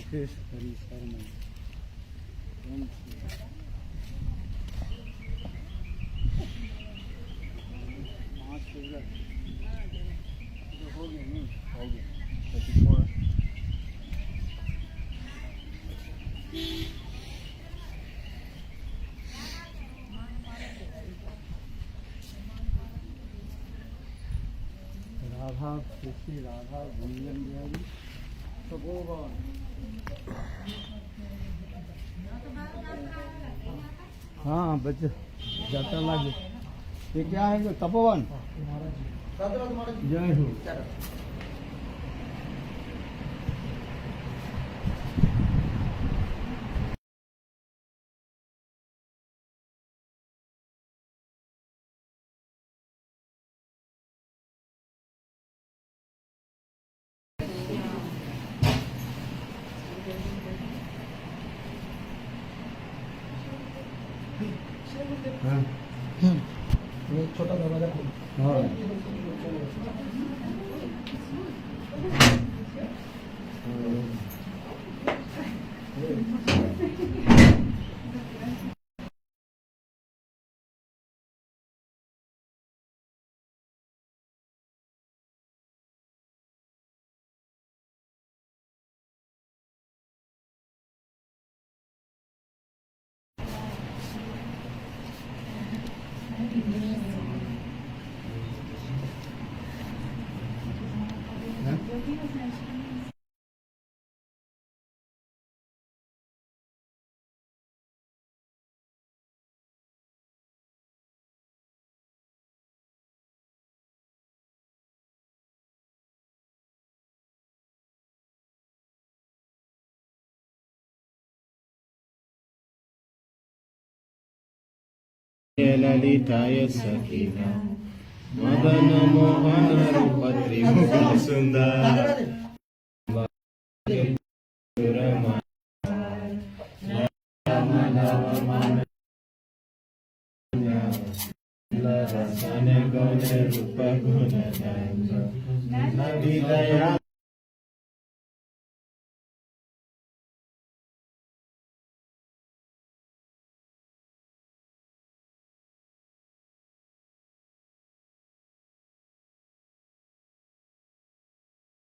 शेष हरि शरण हो गया नहीं हो गया 34 राधा श्री राधा गुंजन बिहारी तपोवन। हाँ बच्चे जाता लगे ये क्या है जो तपोवन जय हो। हाँ छोटा दरवाजा हाँ ललिताय सखीना मदन मोहन रूप त्रिभुवन सुंदर गौण रूप गुण दया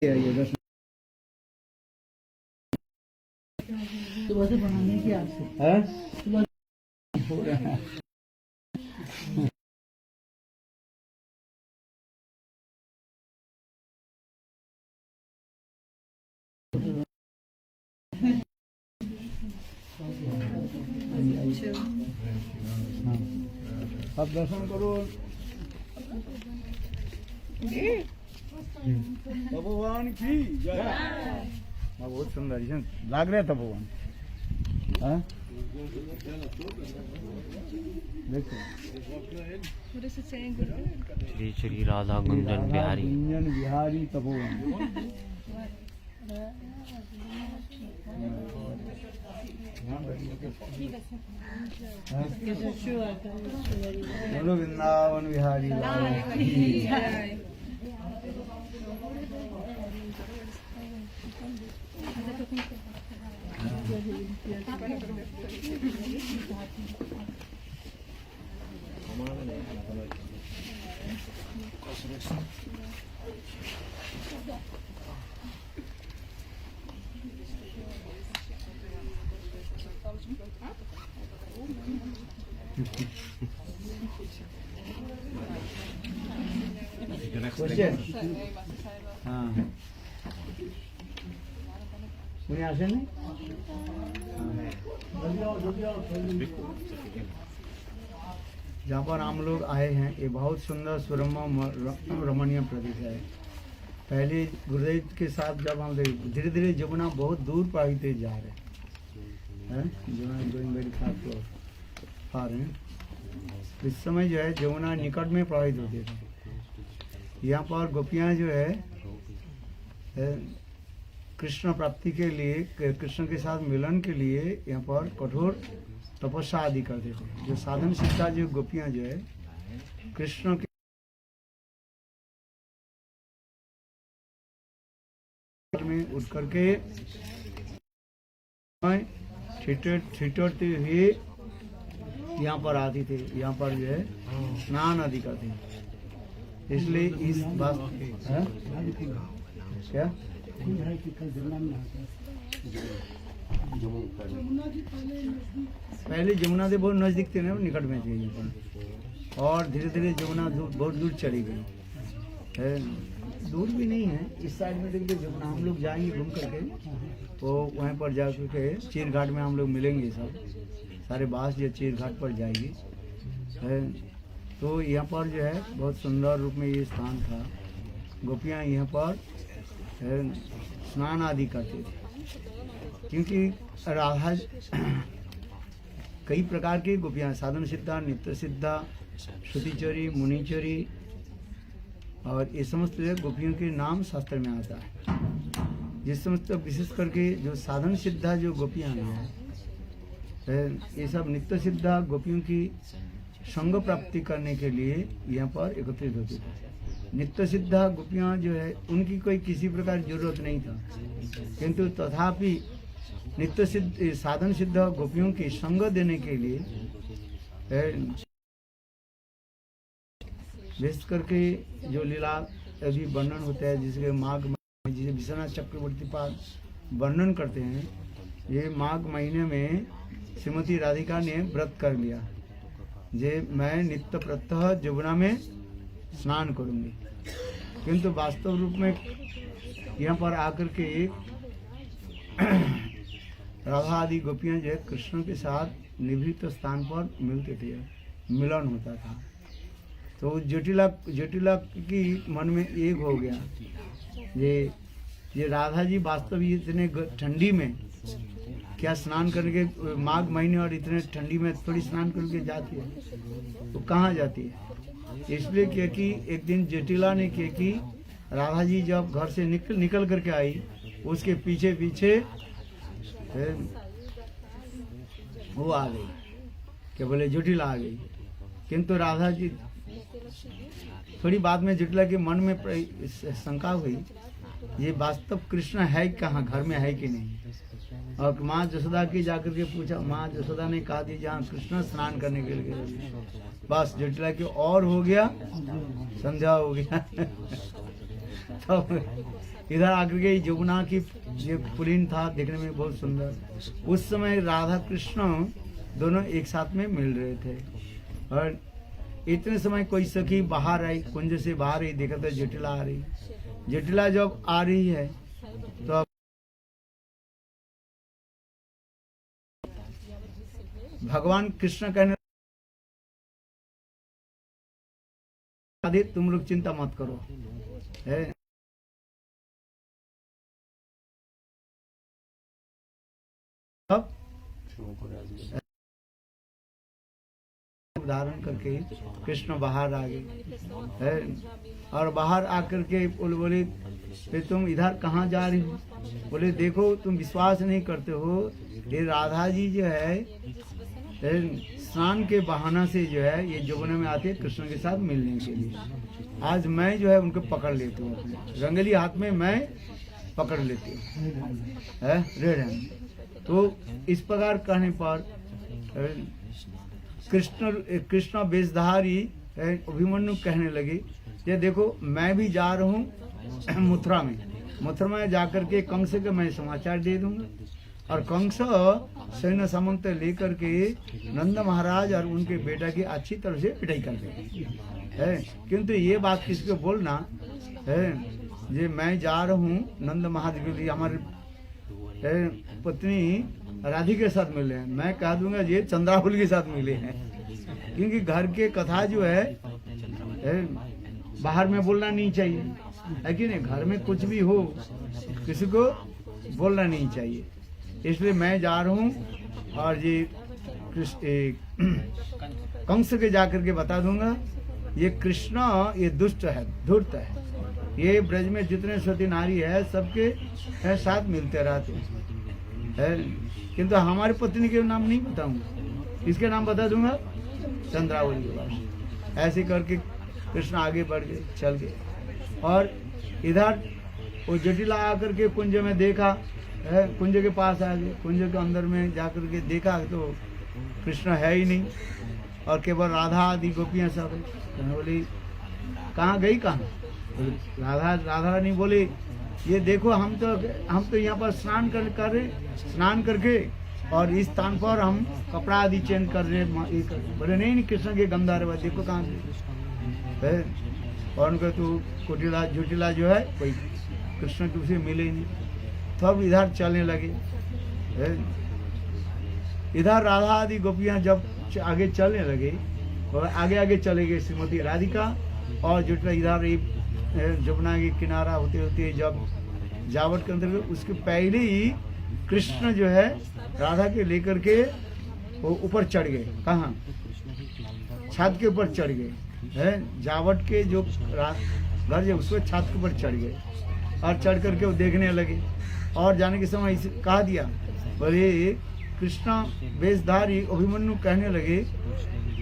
ये दर्शन सुबह से बनाने की आपसे है अब दर्शन करो भगवान की जय। हाँ बहुत सुंदर लाग रहे था भगवान। हाँ देखो श्री श्री राधा गुंजन बिहारी गुंजन बिहारी तपोवन। बोलो वृंदावन बिहारी लाल की जय। Question? हाँ कोई आशा नहीं। जहाँ पर हम लोग आए हैं ये बहुत सुंदर सुरम्य रमणीय प्रदेश है। पहले गुरुदेव के साथ जब हम धीरे धीरे जमुना बहुत दूर प्रवाहित जा रहे हैं जमुना गोइंग वेरी फार हैं। इस समय जो है जमुना निकट में प्रवाहित होते थे। यहाँ पर गोपियाँ जो है कृष्ण प्राप्ति के लिए कृष्ण के साथ मिलन के लिए यहाँ पर कठोर तपस्या आदि करते थे। जो साधन सिद्धा जो गोपियाँ जो है कृष्ण के में उठ करके ठिठुरते हुए यहाँ पर आती थी, यहाँ पर जो है स्नान आदि करते हैं। इसलिए इस बात क्या पहले जमुना से बहुत नजदीक थे ना, निकट में थे यहाँ पर, और धीरे धीरे जमुना बहुत दूर चली गई है। दूर भी नहीं है, इस साइड में देखिए जमुना, हम लोग जाएंगे घूम करके, तो वहीं पर जा करके चीर घाट में हम लोग मिलेंगे, सब सारे बास जो चीर घाट पर जाएंगे है। तो यहाँ पर जो है बहुत सुंदर रूप में ये स्थान था। गोपियाँ यहाँ पर स्नान आदि करते थे, क्योंकि राधा कई प्रकार की गोपियाँ, साधन सिद्धा, नित्य सिद्धा, श्रुतिचरी, मुनिचरी, और ये समस्त गोपियों के नाम शास्त्र में आता है। जिस समस्त विशेष करके जो साधन सिद्धा जो गोपियाँ हैं, ये सब नित्य सिद्धा गोपियों की संग प्राप्ति करने के लिए यहाँ पर एकत्रित होती है। नित्य सिद्धा गोपियाँ जो है उनकी कोई किसी प्रकार जरूरत नहीं था, किंतु तथापि नित्य सिद्ध साधन सिद्ध गोपियों की संग देने के लिए विशेष करके जो लीला अभी वर्णन होता है, जिसके माघ महीने, जिसे विश्वनाथ चक्रवर्ती पाद वर्णन करते हैं, ये माघ महीने में श्रीमती राधिका ने व्रत कर लिया, जे मैं नित्य प्रत्यह जमुना में स्नान करूंगी। किंतु वास्तव रूप में यहाँ पर आकर के राधा आदि गोपियाँ जो है कृष्ण के साथ निभृत स्थान पर मिलते थे, मिलन होता था। तो जटिला की मन में एक हो गया, ये राधा जी वास्तव इतने ठंडी में क्या स्नान करके, माघ महीने और इतने ठंडी में थोड़ी स्नान करके जाती है, तो कहाँ जाती है। इसलिए क्योंकि एक दिन जटिला ने किया कि राधा जी जब घर से निकल करके आई, उसके पीछे पीछे वो आ गई, क्या बोले, जटिला आ गई। किंतु राधा जी थोड़ी बाद में जटिला के मन में शंका हुई, ये वास्तव कृष्ण है कहाँ, घर में है कि नहीं। और माँ जसोदा की जाकर के पूछा, माँ जसोदा ने कहा थी जहाँ कृष्ण स्नान करने के लिए। बस जटिला की और हो गया, संध्या हो गया। तो इधर आकर के यमुना की ये पुलिन था, देखने में बहुत सुंदर। उस समय राधा कृष्ण दोनों एक साथ में मिल रहे थे, और इतने समय कोई सखी बाहर आई, कुंज से बाहर आई, देखा था जटिला आ रही। जटिला जब आ रही है तो भगवान कृष्ण कहने, राधे तुम लोग चिंता मत करो, है धारण करके कृष्ण बाहर आ गए है। और बाहर आकर के बोले फिर तुम इधर कहाँ जा रही हो। बोले देखो तुम विश्वास नहीं करते हो, ये राधा जी जो है स्नान के बहाना से जो है ये यमुना में आते कृष्ण के साथ मिलने के लिए। आज मैं जो है उनको पकड़ लेती हूँ, रंगली हाथ में मैं पकड़ लेती हूँ, रेड हैंड। तो इस प्रकार कहने पर कृष्ण वेशधारी अभिमन्यु कहने लगे, ये देखो मैं भी जा रहा हूँ मथुरा में जाकर के कंस के मैं समाचार दे दूंगा, और कंस सैन्य सामंत लेकर के नंद महाराज और उनके बेटा की अच्छी तरह से पिटाई कर देंगे, है। किंतु ये बात किसको बोलना है, ये मैं जा रहा हूँ नंद महाराज के लिए, हमारे पत्नी राधिका के साथ मिले हैं, मैं कह दूंगा ये चंद्राहुल के साथ मिले हैं। क्योंकि घर के कथा जो है बाहर में बोलना नहीं चाहिए, है कि नहीं। घर में कुछ भी हो किसी को बोलना नहीं चाहिए, इसलिए मैं जा रहा हूँ और ये कंस के जाकर के बता दूंगा ये कृष्ण ये दुष्ट है, धूर्त है, ये ब्रज में जितने सती नारी है सबके साथ मिलते रहते हैं, किंतु हमारी पत्नी के नाम नहीं बताऊंगा, इसके नाम बता दूंगा चंद्रावली के पास। ऐसे करके कृष्ण आगे बढ़ गए, चल गए। और इधर वो जटिला आकर के कुंज में देखा कुंज के पास आ गए। कुंज के अंदर में जाकर के देखा तो कृष्ण है ही नहीं और केवल राधा आदि गोपियाँ सब है। तो मैं बोली कहाँ गई कहाँ? राधा रानी बोली ये देखो हम तो यहाँ पर स्नान कर रहे, स्नान करके और इस स्थान पर हम कपड़ा आदि चेंज कर रहे। बोले नहीं कृष्ण के गंदा रे देखो कहाँ है। और उनको तो कुटिला झुटिला जो है कोई कृष्ण तुझसे मिले ही नहीं। तब इधर चलने लगे। इधर राधा आदि गोपियाँ जब आगे चलने लगे और आगे आगे चले गए श्रीमती राधिका और जुटला इधर जमुना के किनारा होते होते जब जावट के अंदर उसके पहले ही कृष्ण जो है राधा के लेकर के वो ऊपर चढ़ गए। कहाँ? छत के ऊपर चढ़ गए है। जावट के जो घर जो उसको छत के ऊपर चढ़ गए और चढ़ करके वो देखने लगे। और जाने के समय कहा दिया बोले कृष्ण वेशधारी अभिमन्यु कहने लगे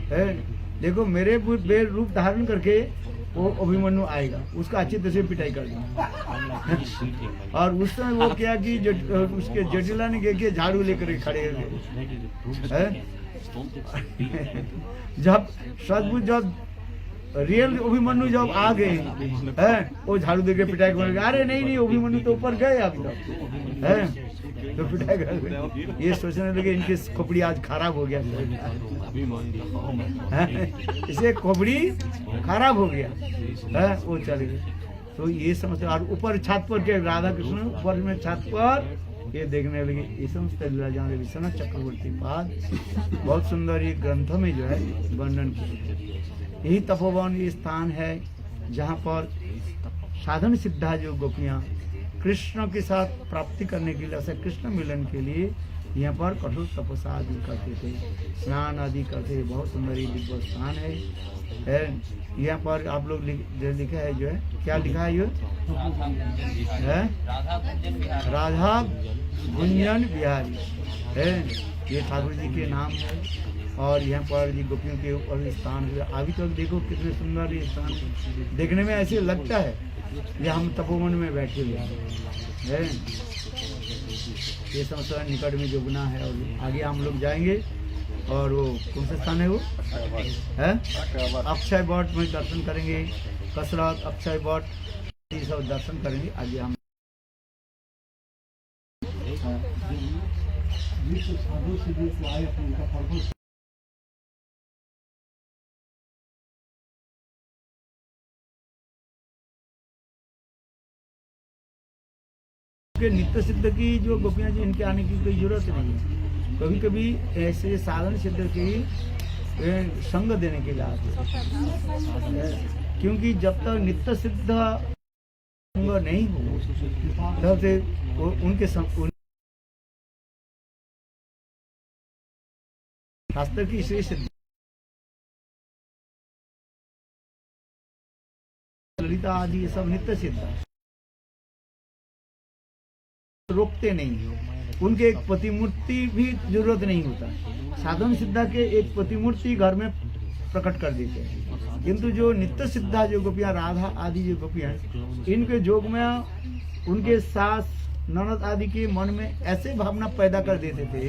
है देखो मेरे रूप धारण करके वो अभिमन्यु आएगा, उसका अच्छी तरह से पिटाई कर देंगे। और उस समय वो क्या कि उसके जटिला ने क्या किया झाड़ू लेकर खड़े हैं। जब सचमुच जब रियल अभिमन्यु जब आ गए हैं वो झाड़ू देके पिटाई कर, अरे नहीं अभिमन्यु तो ऊपर गए अभी तक है तो पिटाई कर। ये सोचने लगे इनकी खोपड़ी आज खराब हो गया इसे खोपड़ी खराब हो गया है। वो चले गए। तो ये समझते और ऊपर छत पर के राधा कृष्ण ऊपर में छत पर ये देखने लगे। ये समझते लीलाजान विश्वनाथ चक्रवर्ती पाद बहुत सुंदर ये ग्रंथों में जो है वर्णन किया। यही तपोवन ये स्थान है जहाँ पर साधन सिद्धा जो गोपियाँ कृष्ण के साथ प्राप्ति करने के लिए ऐसा कृष्ण मिलन के लिए यहाँ पर कठोर तपस्या आदि करते थे, स्नान आदि करते थे। बहुत सुंदर ये दिव्य स्थान है। यहाँ पर आप लोग लिखा है जो है क्या लिखा है ये है राधा गुंजन बिहारी है। ये ठाकुर जी के नाम है और यहाँ पर ये गोपियों के ऊपर स्थान है। अभी तक देखो कितने सुंदर ये स्थान देखने में ऐसे लगता है ये हम तपोवन में बैठे हुए हैं। ये समस्या निकट में जमुना है और आगे हम लोग जाएंगे और वो कौन सा स्थान है वो है अक्षय वट में दर्शन करेंगे। कसरत अक्षय वट ये सब दर्शन करेंगे। आगे हम नित्य सिद्ध की जो गोपियाँ जी इनके आने की कोई जरूरत नहीं है। कभी कभी ऐसे साधन सिद्ध की संग देने के लिए आते हैं। क्योंकि जब तक नित्य सिद्ध संग नहीं हो तब से उनके शास्त्र की श्रेष्ठ ललिता आदि सब नित्य सिद्ध रोकते नहीं। उनके एक प्रतिमूर्ति भी जरूरत नहीं होता। साधन सिद्धा के एक प्रतिमूर्ति घर में प्रकट कर देते हैं। किंतु जो नित्य सिद्धा जो गोपियाँ राधा आदि जो गोपियाँ इनके जोग में उनके सास ननद आदि के मन में ऐसे भावना पैदा कर देते थे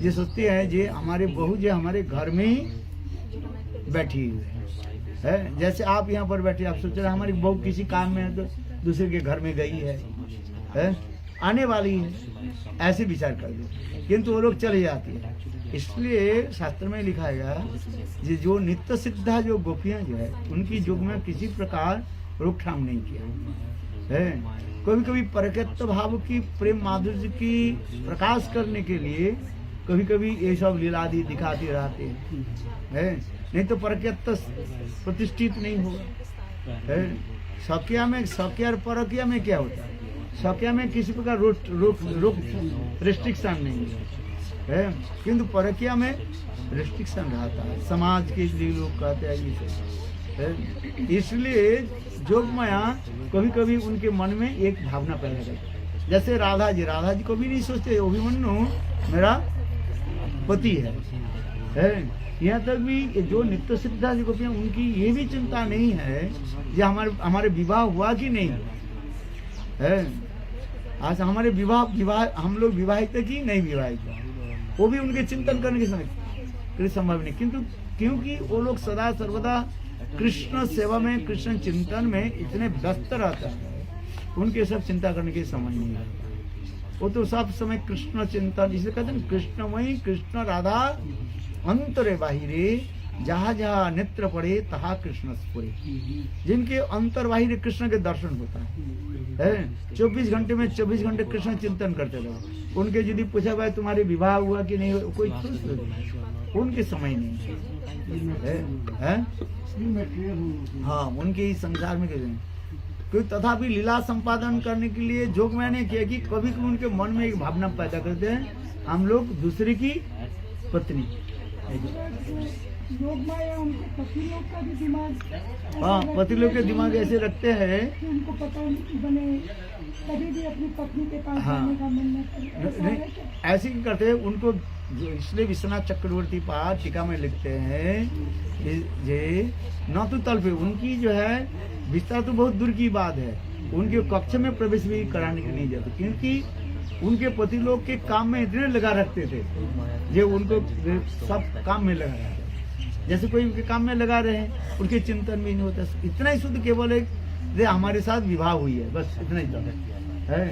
ये सोचते हैं जे हमारे बहू जो हमारे घर में ही बैठी हुई है। जैसे आप यहाँ पर बैठे आप सोच रहे हमारी बहू किसी काम में है तो दूसरे के घर में गई है आने वाली है ऐसे विचार कर दो। किंतु वो लोग चले जाते हैं। इसलिए शास्त्र में लिखा गया जो नित्य सिद्धा जो गोपियाँ जो है उनकी युग में किसी प्रकार रोकथाम नहीं किया है। कभी कभी परकत्व भाव की प्रेम माधुर्य की प्रकाश करने के लिए कभी कभी ये सब लीलादि दिखाते रहते हैं। नहीं तो परकत्व प्रतिष्ठित नहीं होगा। सख्या में सख्या और परकिया में क्या होता है? सख्या में किसी प्रकार रोक रिस्ट्रिक्शन नहीं है किंतु परकिया में रिस्ट्रिक्शन रहता है। समाज के लिए लोग कहते हैं ये। इसलिए जोग माया कभी कभी उनके मन में एक भावना पैदा करती है। जैसे राधा जी को भी नहीं सोचते अभिमन्यु मेरा पति है। यहाँ तक भी जो नित्य सिद्धा जी गोपियाँ उनकी ये भी चिंता नहीं है कि हमारे विवाह हुआ कि नहीं है। आज हमारे विवाह हम लोग विवाहित है कि नहीं विवाहित है, वो भी उनके चिंतन करने के समय कोई संभव नहीं, किंतु क्योंकि वो लोग सदा सर्वदा कृष्ण सेवा में, कृष्ण चिंतन में इतने व्यस्त रहते हैं, उनके सब चिंता करने की समय नहीं है। वो तो सब समय कृष्ण चिंतन, जिसे कहते हैं कृष्णमयी कृष्ण राधा अंतरे बाहिरे, जहाँ जहाँ नेत्र पड़े तहा कृष्ण स्फुरे। जिनके अंतर बाहिर कृष्ण के दर्शन होता है 24 घंटे में 24 घंटे कृष्ण चिंतन करते रहो। उनके यदि पूछा भाई तुम्हारे विवाह हुआ कि नहीं, कोई उनके समय नहीं है। हाँ, उनके ही संसार में कैसे क्योंकि तथापि लीला संपादन करने के लिए जोग मैंने किया कि कभी कभी उनके मन में एक भावना पैदा करते हैं, हम लोग दूसरे की पत्नी। योग माया उनके पति लोग का भी दिमाग, हाँ, पति लोग के दिमाग ऐसे रखते हैं कि उनको पता बने कभी भी अपनी पत्नी के पास हाँ। जाने का मन न करे। ऐसा है क्या? ऐसे ही करते हैं उनको। जो इसलिए विश्वनाथ चक्रवर्ती पाठ टीका में लिखते हैं जे न तो तल पे उनकी जो है विस्तार तो बहुत दूर की बात है, उनके कक्ष में प्रवेश भी कराने के नहीं जाते, क्योंकि उनके पति लोग के काम में इतने लगा रखते थे जो उनको सब काम में लगा रखते, जैसे कोई उनके काम में लगा रहे हैं, उनके चिंतन में नहीं होता। इतना ही शुद्ध केवल एक जे हमारे साथ विवाह हुई है, बस इतना ही तो है।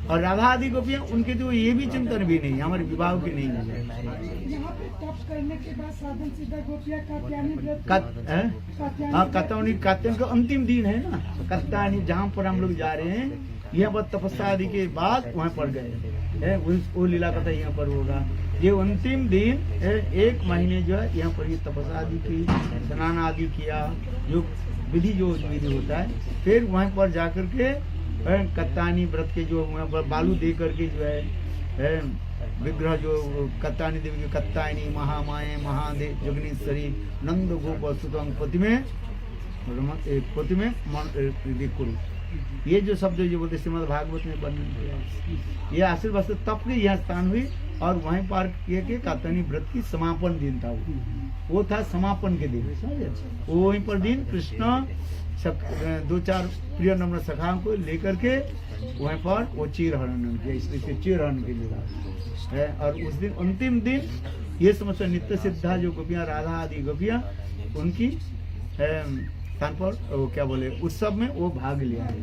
और राधा आदि गोपियाँ उनके तो ये भी चिंतन भी नहीं, हमारे विवाह के नहीं है। यहाँ पे तप करने के बाद साधन सीधा गोपिया कात्यायनी व्रत, हाँ, कात्यायनी का अंतिम दिन है ना, कात्यायनी जहाँ पर हम लोग जा रहे हैं, यहाँ पर तपस्या आदि के बाद वहाँ पर गए है, वो लीला कथा यहाँ पर होगा। ये अंतिम दिन 1 महीने जो है यहाँ पर ये तपस्या आदि की, स्नान आदि किया, जो विधि होता है, फिर वहाँ पर जाकर के कत्तानी व्रत के जो वहाँ पर बालू दे करके जो है विग्रह जो कत्तानी देवी की कत्तायनी महामाए महादेव जगनीश्वरी नंद गोप सुतंग पति में करो, ये जो शब्द जो बोलते श्रीमद् भागवत में वर्णन, ये आशीर्वाद से तप की यह स्थान हुई। और वहीं पर किए के कत्तानी व्रत की समापन दिन था, वो था समापन के दिन। वहीं पर दिन कृष्ण 2-4 प्रिय नम्र सखाओं को लेकर के वहीं पर वो चीर हरण किया, इसलिए चीर हरण के लिए है। और उस दिन अंतिम दिन ये समस्या नित्य सिद्धा जो गोपियाँ, राधा आदि गोपियाँ, उनकी स्थान पर वो क्या बोले उत्सव में वो भाग लिया है।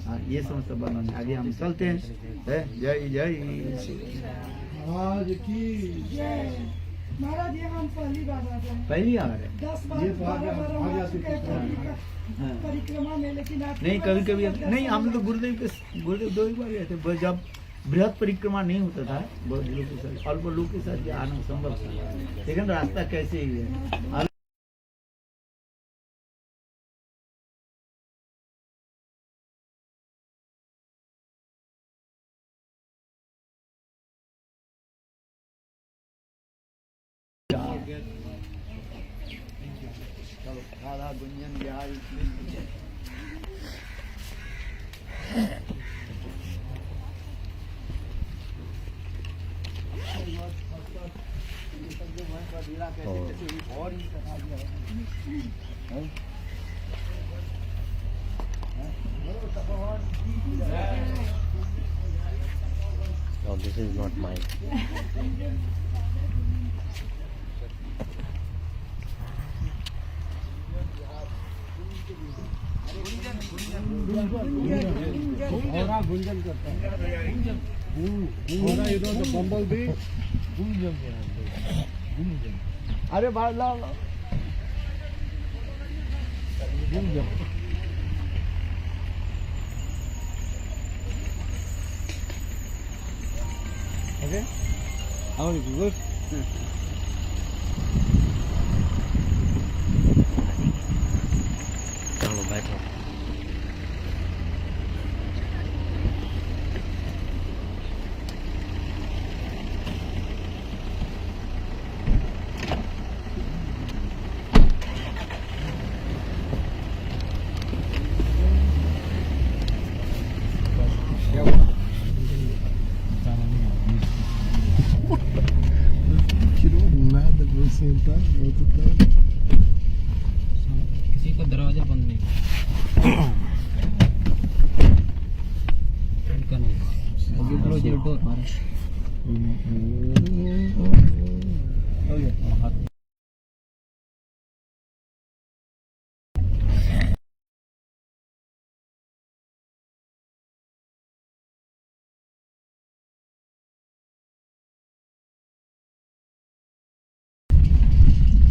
हाँ, ये समस्या वर्णन। आगे हम चलते हैं। जय जय आज की जय। महाराज यहाँ हम पहली बार आ रहे हैं, पहली आ रहे 10 बार 12 बार हम आ चुके हैं परिक्रमा में, लेकिन आप नहीं, कभी कभी नहीं, हम तो गुरुदेव 2 ही बार गए थे, जब बृहद परिक्रमा नहीं होता था, बहुत लोग के साथ, अल्प लोग के साथ आना संभव था, लेकिन रास्ता कैसे ही है। Radha Gunjan Bihari No, this is not mine. Gunjan करता है, बम्बल भी अरे बाहर लाओ ओके। चलो बैठो। किसी का दरवाजा बंद नहीं, इनका नहीं। You close your door.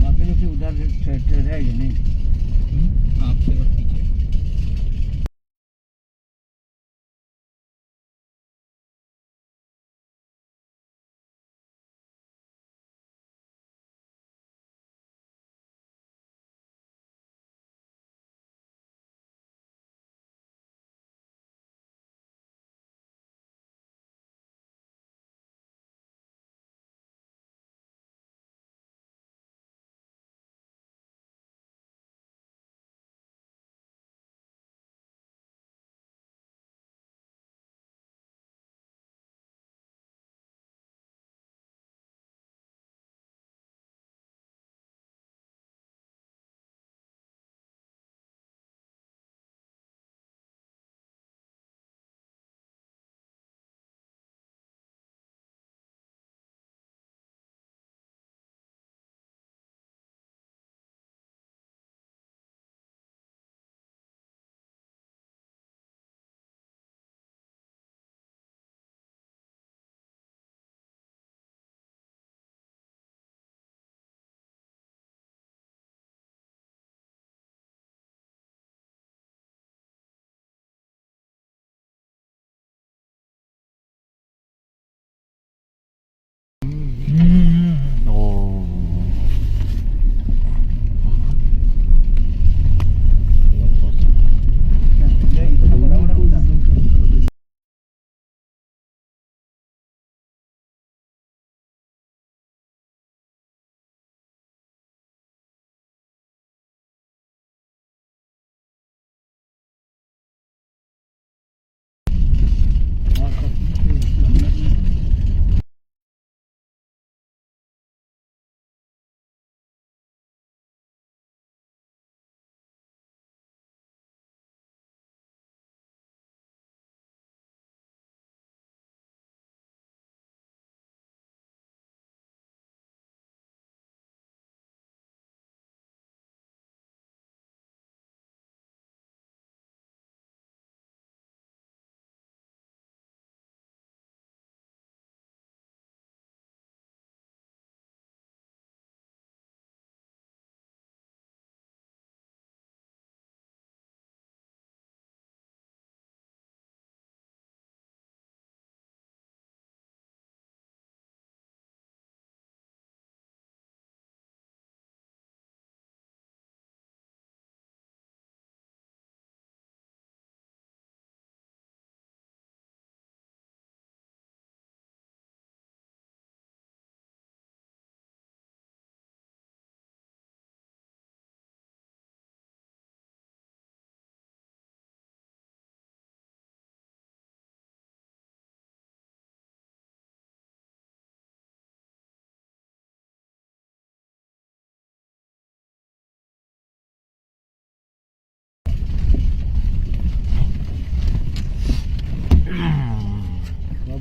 बाकी तो फिर उधर रहेगा नहीं। आपसे और पीछे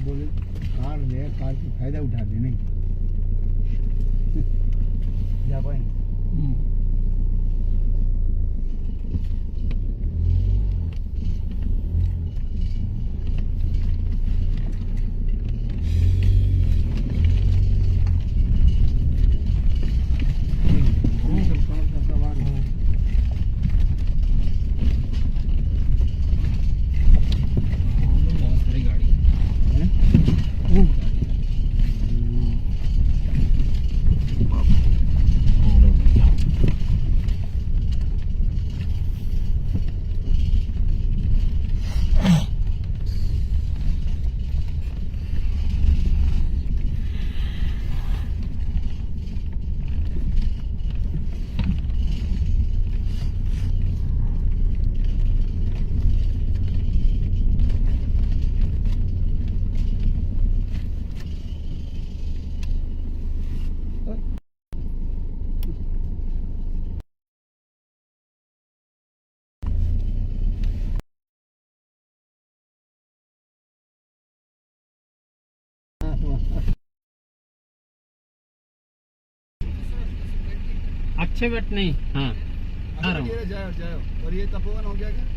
बोले कार ले, कार की फायदा उठा दे नहीं जा पाएंगे। बहुत सारी गाड़ी पीछे बैठ नहीं हाँ आ रहा हूँ जाओ जाओ। और ये तपोवन हो गया क्या?